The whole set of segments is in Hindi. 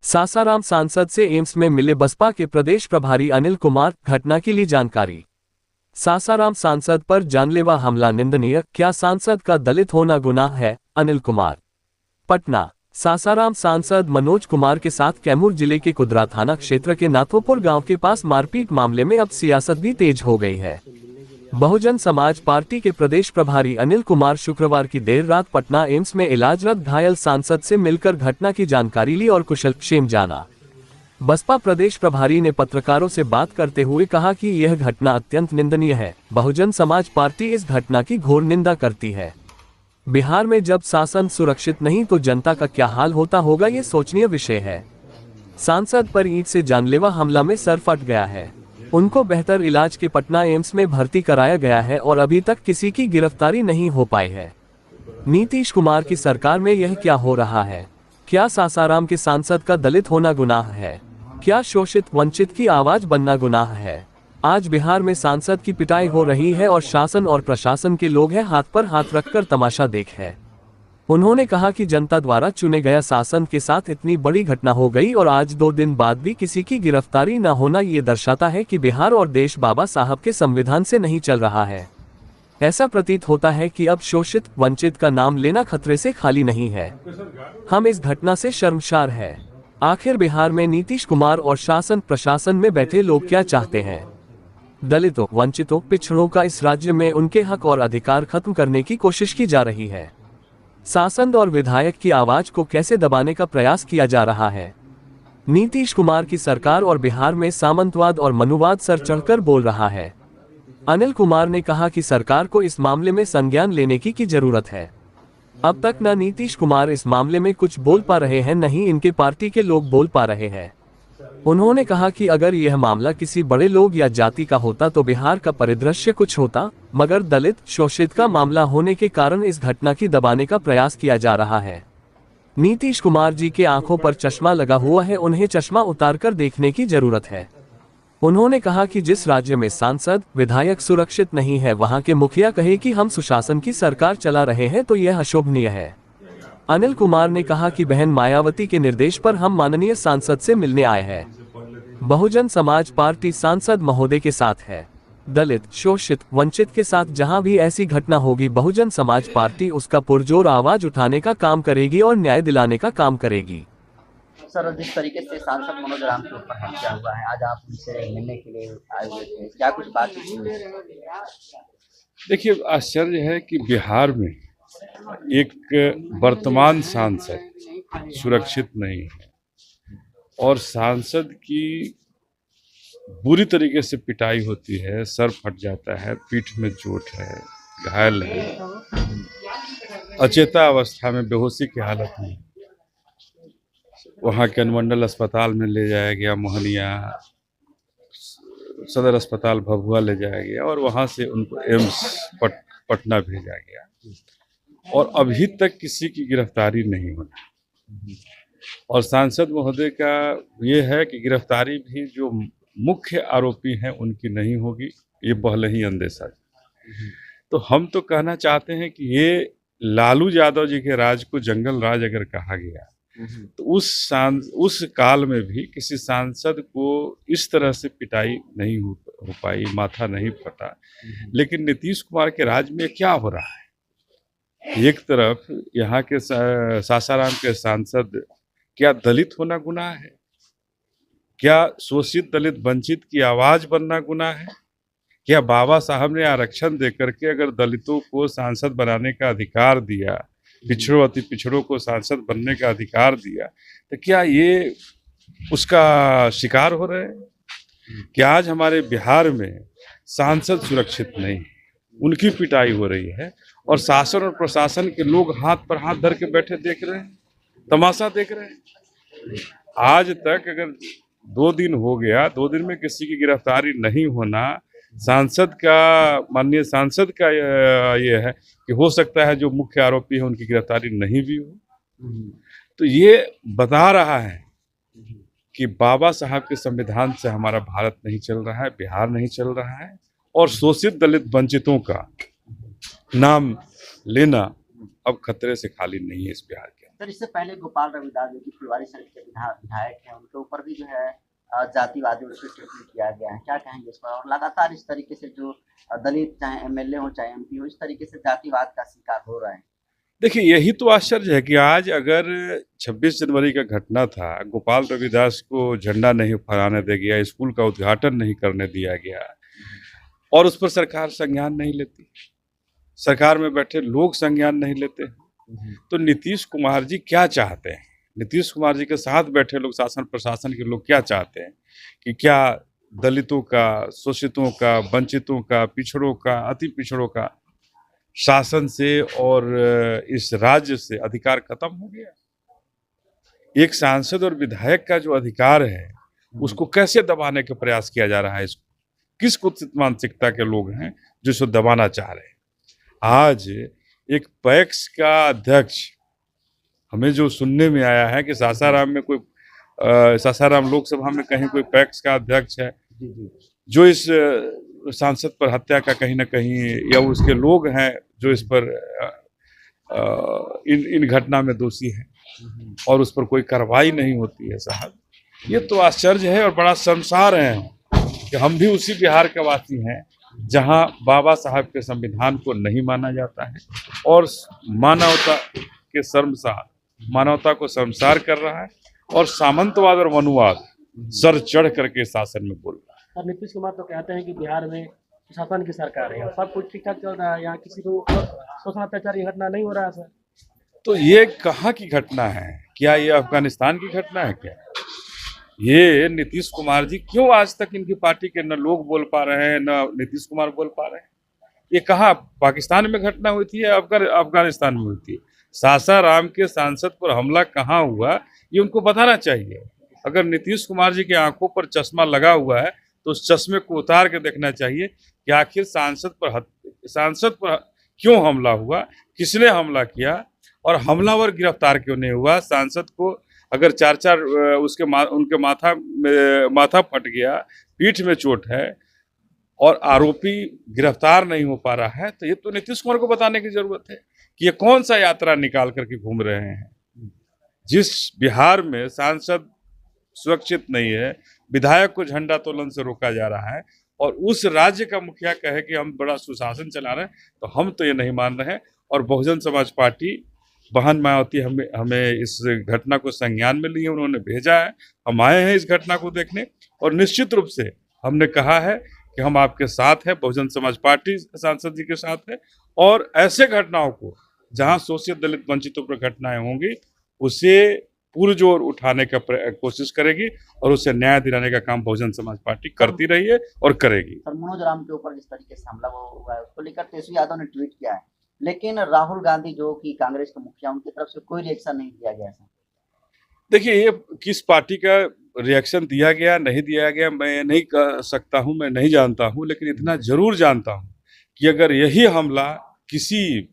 सासाराम सांसद से एम्स में मिले बसपा के प्रदेश प्रभारी अनिल कुमार, घटना की ली जानकारी। सासाराम सांसद पर जानलेवा हमला निंदनीय, क्या सांसद का दलित होना गुनाह है? अनिल कुमार। पटना। सासाराम सांसद मनोज कुमार के साथ कैमूर जिले के कुदरा थाना क्षेत्र के नाथोपुर गांव के पास मारपीट मामले में अब सियासत भी तेज हो गई है। बहुजन समाज पार्टी के प्रदेश प्रभारी अनिल कुमार शुक्रवार की देर रात पटना एम्स में इलाजरत घायल सांसद से मिलकर घटना की जानकारी ली और कुशलक्षेम जाना। बसपा प्रदेश प्रभारी ने पत्रकारों से बात करते हुए कहा कि यह घटना अत्यंत निंदनीय है। बहुजन समाज पार्टी इस घटना की घोर निंदा करती है। बिहार में जब शासन सुरक्षित नहीं तो जनता का क्या हाल होता होगा, ये सोचनीय विषय है। सांसद पर ईंट से जानलेवा हमला में सर फट गया है। उनको बेहतर इलाज के पटना एम्स में भर्ती कराया गया है और अभी तक किसी की गिरफ्तारी नहीं हो पाई है। नीतीश कुमार की सरकार में यह क्या हो रहा है? क्या सासाराम के सांसद का दलित होना गुनाह है? क्या शोषित वंचित की आवाज बनना गुनाह है? आज बिहार में सांसद की पिटाई हो रही है और शासन और प्रशासन के लोग हैं हाथ पर हाथ रखकर तमाशा देख है। उन्होंने कहा कि जनता द्वारा चुने गया शासन के साथ इतनी बड़ी घटना हो गई और आज 2 दिन बाद भी किसी की गिरफ्तारी न होना ये दर्शाता है कि बिहार और देश बाबा साहब के संविधान से नहीं चल रहा है। ऐसा प्रतीत होता है कि अब शोषित वंचित का नाम लेना खतरे से खाली नहीं है। हम इस घटना से शर्मसार है। आखिर बिहार में नीतीश कुमार और शासन प्रशासन में बैठे लोग क्या चाहते हैं? दलितों, वंचितों, पिछड़ों का इस राज्य में उनके हक और अधिकार खत्म करने की कोशिश की जा रही है। सांसद और विधायक की आवाज को कैसे दबाने का प्रयास किया जा रहा है? नीतीश कुमार की सरकार और बिहार में सामंतवाद और मनुवाद सर चढ़कर बोल रहा है। अनिल कुमार ने कहा कि सरकार को इस मामले में संज्ञान लेने की जरूरत है। अब तक न नीतीश कुमार इस मामले में कुछ बोल पा रहे हैं, न ही इनके पार्टी के लोग बोल पा रहे हैं। उन्होंने कहा कि अगर यह मामला किसी बड़े लोग या जाति का होता तो बिहार का परिदृश्य कुछ होता, मगर दलित शोषित का मामला होने के कारण इस घटना की दबाने का प्रयास किया जा रहा है। नीतीश कुमार जी के आंखों पर चश्मा लगा हुआ है, उन्हें चश्मा उतारकर देखने की जरूरत है। उन्होंने कहा कि जिस राज्य में सांसद विधायक सुरक्षित नहीं है, वहां के मुखिया कहे कि हम सुशासन की सरकार चला रहे हैं तो यह अशोभनीय है। अनिल कुमार ने कहा कि बहन मायावती के निर्देश पर हम माननीय सांसद से मिलने आए हैं। बहुजन समाज पार्टी सांसद महोदय के साथ है। दलित, शोषित, वंचित के साथ जहां भी ऐसी घटना होगी, बहुजन समाज पार्टी उसका पुरजोर आवाज उठाने का काम करेगी और न्याय दिलाने का काम करेगी। सर, जिस तरीके से सांसद मनोज राम के ऊपर हमला हुआ है, आज आप उनसे मिलने के लिए आए हुए थे, क्या कुछ बात हुई? देखिए, आश्चर्य है कि बिहार में एक वर्तमान सांसद सुरक्षित नहीं है और सांसद की बुरी तरीके से पिटाई होती है, सर फट जाता है, पीठ में चोट है, घायल है, अचेता अवस्था में, बेहोशी की हालत में वहाँ के अनुमंडल अस्पताल में ले जाया गया, मोहनिया सदर अस्पताल भभुआ ले जाया गया और वहाँ से उनको एम्स पटना भेजा गया और अभी तक किसी की गिरफ्तारी नहीं होना। और सांसद महोदय का ये है कि गिरफ्तारी भी जो मुख्य आरोपी हैं उनकी नहीं होगी, ये पहले ही अंदेशा। तो हम तो कहना चाहते हैं कि ये लालू यादव जी के राज को जंगल राज अगर कहा गया तो उस काल में भी किसी सांसद को इस तरह से पिटाई नहीं हो पाई, माथा नहीं फटा। लेकिन नीतीश कुमार के राज में क्या हो रहा है? एक तरफ यहाँ के सासाराम के सांसद, क्या दलित होना गुनाह है? क्या शोषित दलित वंचित की आवाज बनना गुनाह है? क्या बाबा साहब ने आरक्षण देकर के अगर दलितों को सांसद बनाने का अधिकार दिया, पिछड़ों अति पिछड़ों को सांसद बनने का अधिकार दिया, तो क्या ये उसका शिकार हो रहे हैं? क्या आज हमारे बिहार में सांसद सुरक्षित नहीं, उनकी पिटाई हो रही है और शासन और प्रशासन के लोग हाथ पर हाथ धर के बैठे देख रहे हैं, तमाशा देख रहे हैं। आज तक अगर 2 दिन हो गया, 2 दिन में किसी की गिरफ्तारी नहीं होना, सांसद का, माननीय सांसद का ये है कि हो सकता है जो मुख्य आरोपी है उनकी गिरफ्तारी नहीं भी हो। तो ये बता रहा है कि बाबा साहब के संविधान से हमारा भारत नहीं चल रहा है, बिहार नहीं चल रहा है और शोषित दलित वंचितों का नाम लेना अब खतरे से खाली नहीं है इस बिहार के। सर, इससे पहले गोपाल रविदास जो कि फुलवारीशरीफ के विधायक हैं, उनके ऊपर भी जो है जातिवादी रूप से टिप्पणी किया गया है, क्या कहेंगे इस पर? और लगातार इस तरीके से जो दलित चाहे एमएलए हो चाहे एमपी हो, इस तरीके से जातिवाद का शिकार हो रहा है। देखिए, यही तो आश्चर्य है कि आज अगर 26 जनवरी का घटना था, गोपाल रविदास को झंडा नहीं फहराने दिया गया, स्कूल का उद्घाटन नहीं करने दिया गया और उस पर सरकार संज्ञान नहीं लेती, सरकार में बैठे लोग संज्ञान नहीं लेते, तो नीतीश कुमार जी क्या चाहते हैं? नीतीश कुमार जी के साथ बैठे लोग, शासन प्रशासन के लोग क्या चाहते हैं कि क्या दलितों का, शोषितों का, वंचितों का, पिछड़ों का, अति पिछड़ों का शासन से और इस राज्य से अधिकार खत्म हो गया? एक सांसद और विधायक का जो अधिकार है उसको कैसे दबाने का प्रयास किया जा रहा है? किस कुत्सित मानसिकता के लोग हैं जो इसको दबाना चाह रहे हैं? आज एक पैक्स का अध्यक्ष, हमें जो सुनने में आया है कि सासाराम में कोई सासाराम लोकसभा में कहीं कोई पैक्स का अध्यक्ष है जो इस सांसद पर हत्या का कहीं ना कहीं, या उसके लोग हैं जो इस पर इन घटना में दोषी हैं और उस पर कोई कार्रवाई नहीं होती है। साहब, ये तो आश्चर्य है और बड़ा शर्मसार है कि हम भी उसी बिहार के वासी हैं जहां बाबा साहब के संविधान को नहीं माना जाता है और मानवता के मानवता को शर्मसार कर रहा है और सामंतवाद और मनुवाद सर चढ़ करके शासन में बोल रहा है। सर, नीतीश कुमार तो कहते हैं कि बिहार में शासन की सरकार है, सब कुछ ठीक ठाक चल रहा है, यहाँ किसी को शोषण अत्याचार की घटना नहीं हो रहा है। सर, तो ये कहाँ की घटना है? क्या ये अफगानिस्तान की घटना है? क्या ये नीतीश कुमार जी क्यों आज तक इनकी पार्टी के न लोग बोल पा रहे हैं, न नीतीश कुमार बोल पा रहे हैं? ये कहाँ पाकिस्तान में घटना हुई थी या अफगानिस्तान में हुई थी? सासाराम के सांसद पर हमला कहाँ हुआ ये उनको बताना चाहिए। अगर नीतीश कुमार जी के आंखों पर चश्मा लगा हुआ है तो उस चश्मे को उतार के देखना चाहिए कि आखिर सांसद पर क्यों हमला हुआ, किसने हमला किया और हमलावर गिरफ्तार क्यों नहीं हुआ? सांसद को अगर उनके माथा फट गया, पीठ में चोट है और आरोपी गिरफ्तार नहीं हो पा रहा है, तो ये तो नीतीश कुमार को बताने की जरूरत है कि ये कौन सा यात्रा निकाल करके घूम रहे हैं। जिस बिहार में सांसद सुरक्षित नहीं है, विधायक को झंडा तोलन से रोका जा रहा है और उस राज्य का मुखिया कहे कि हम बड़ा सुशासन चला रहे हैं, तो हम तो ये नहीं मान रहे हैं। और बहुजन समाज पार्टी बहन मायावती हमें इस घटना को संज्ञान में लिए, उन्होंने भेजा है, हम आए हैं इस घटना को देखने और निश्चित रूप से हमने कहा है कि हम आपके साथ हैं, बहुजन समाज पार्टी सांसद जी के साथ है और ऐसे घटनाओं को जहां शोषित दलित वंचितों पर घटनाएं होंगी उसे पुरजोर उठाने का कोशिश करेगी और उसे न्याय दिलाने का काम बहुजन समाज पार्टी करती रही है और करेगी। सर, मनोज राम के ऊपर जिस तरीके से हमला हुआ है उसको लेकर तेजस्वी यादव ने ट्वीट किया है, लेकिन राहुल गांधी जो कि कांग्रेस के मुखिया, उनकी तरफ से कोई रिएक्शन नहीं दिया गया। सर, देखिए, ये किस पार्टी का रिएक्शन दिया गया नहीं दिया गया मैं नहीं कह सकता हूं, मैं नहीं जानता हूं, लेकिन इतना जरूर जानता हूं कि अगर यही हमला किसी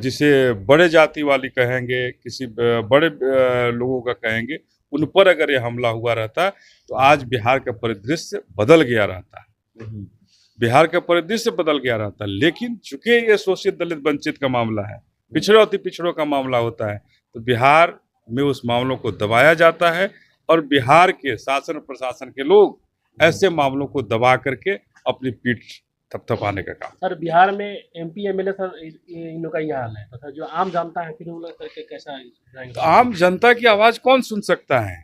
जिसे बड़े जाति वाली कहेंगे, किसी बड़े लोगों का कहेंगे, उन पर अगर ये हमला हुआ रहता तो आज बिहार का परिदृश्य बदल गया रहता, बिहार का परिदृश्य बदल गया रहता। लेकिन चूंकि ये शोषित दलित वंचित का मामला है, पिछड़ों अति पिछड़ों का मामला होता है, तो बिहार में उस मामलों को दबाया जाता है और बिहार के शासन प्रशासन के लोग ऐसे मामलों को दबा करके अपनी पीठ थपथपाने का काम। सर, बिहार में एमपी एमएलए सर इन लोग का ये हाल है, तो सर जो आम जनता है फिर उन लोग करके कैसा जाएंगे? तो आम जनता की आवाज कौन सुन सकता है?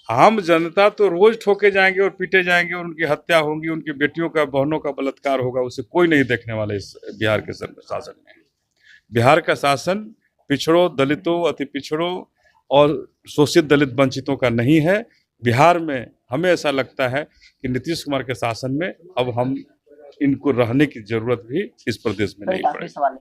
आम जनता तो रोज ठोके जाएंगे और पीटे जाएंगे और उनकी हत्या होगी, उनकी बेटियों का बहनों का बलात्कार होगा, उसे कोई नहीं देखने वाला इस बिहार के शासन में। बिहार का शासन पिछड़ों, दलितों, अति पिछड़ों और शोषित दलित वंचितों का नहीं है। बिहार में हमें ऐसा लगता है कि नीतीश कुमार के शासन में अब हम इनको रहने की जरूरत भी इस प्रदेश में नहीं पड़ेगी।